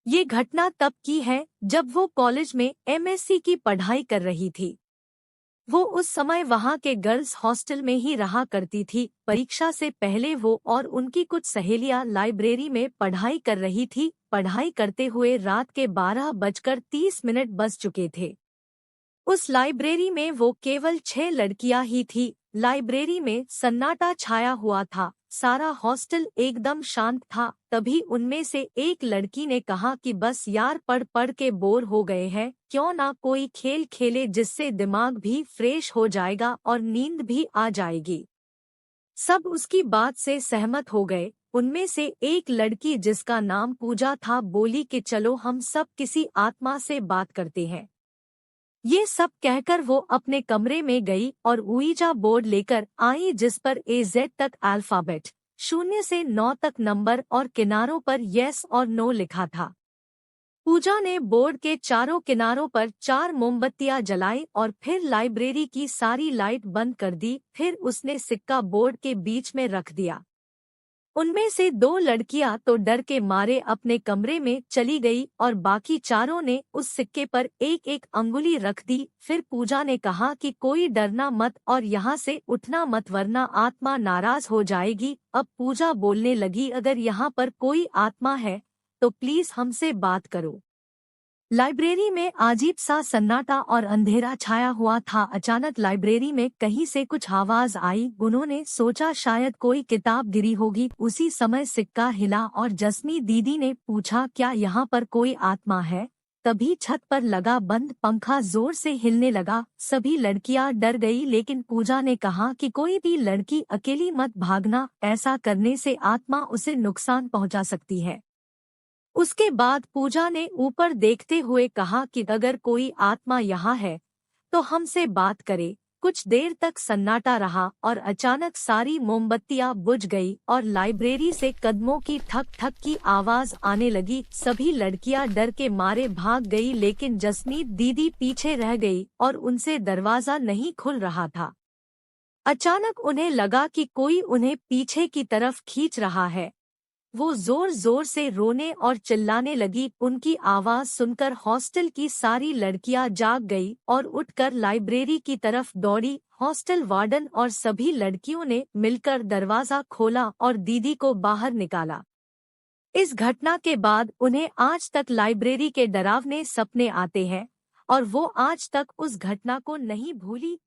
ये घटना तब की है जब वो कॉलेज में एमएससी की पढ़ाई कर रही थी। वो उस समय वहाँ के गर्ल्स हॉस्टल में ही रहा करती थी। परीक्षा से पहले वो और उनकी कुछ सहेलियां लाइब्रेरी में पढ़ाई कर रही थी। पढ़ाई करते हुए रात के 12:30 बज चुके थे। उस लाइब्रेरी में वो केवल 6 लड़कियां ही थी। लाइब्रेरी में सन्नाटा छाया हुआ था। सारा हॉस्टल एकदम शांत था। तभी उनमें से एक लड़की ने कहा कि बस यार पढ़ पढ़ के बोर हो गए हैं, क्यों ना कोई खेल खेले जिससे दिमाग भी फ्रेश हो जाएगा और नींद भी आ जाएगी। सब उसकी बात से सहमत हो गए। उनमें से एक लड़की जिसका नाम पूजा था बोली कि चलो हम सब किसी आत्मा से बात करते हैं। ये सब कहकर वो अपने कमरे में गई और ऊईजा बोर्ड लेकर आई जिस पर AZ तक अल्फाबेट, 0 से 9 तक नंबर और किनारों पर यस और नो लिखा था। पूजा ने बोर्ड के चारों किनारों पर 4 मोमबत्तियां जलाई और फिर लाइब्रेरी की सारी लाइट बंद कर दी। फिर उसने सिक्का बोर्ड के बीच में रख दिया। उनमें से 2 लड़कियां तो डर के मारे अपने कमरे में चली गई और बाकी चारों ने उस सिक्के पर एक एक अंगुली रख दी। फिर पूजा ने कहा कि कोई डरना मत और यहाँ से उठना मत वरना आत्मा नाराज हो जाएगी। अब पूजा बोलने लगी, अगर यहाँ पर कोई आत्मा है तो प्लीज हमसे बात करो। लाइब्रेरी में अजीब सा सन्नाटा और अंधेरा छाया हुआ था। अचानक लाइब्रेरी में कहीं से कुछ आवाज आई। उन्होंने सोचा शायद कोई किताब गिरी होगी। उसी समय सिक्का हिला और जस्मी दीदी ने पूछा, क्या यहाँ पर कोई आत्मा है? तभी छत पर लगा बंद पंखा जोर से हिलने लगा। सभी लड़कियां डर गई, लेकिन पूजा ने कहा कि कोई भी लड़की अकेली मत भागना, ऐसा करने से आत्मा उसे नुकसान पहुंचा सकती है। उसके बाद पूजा ने ऊपर देखते हुए कहा कि अगर कोई आत्मा यहाँ है तो हमसे बात करे। कुछ देर तक सन्नाटा रहा और अचानक सारी मोमबत्तियां बुझ गई और लाइब्रेरी से कदमों की ठक ठक की आवाज आने लगी। सभी लड़कियां डर के मारे भाग गई, लेकिन जसमीत दीदी पीछे रह गई और उनसे दरवाजा नहीं खुल रहा था। अचानक उन्हें लगा कि कोई उन्हें पीछे की तरफ खींच रहा है। वो जोर जोर से रोने और चिल्लाने लगी। उनकी आवाज सुनकर हॉस्टल की सारी लड़कियां जाग गई और उठकर लाइब्रेरी की तरफ दौड़ी। हॉस्टल वार्डन और सभी लड़कियों ने मिलकर दरवाजा खोला और दीदी को बाहर निकाला। इस घटना के बाद उन्हें आज तक लाइब्रेरी के डरावने सपने आते हैं और वो आज तक उस घटना को नहीं भूली।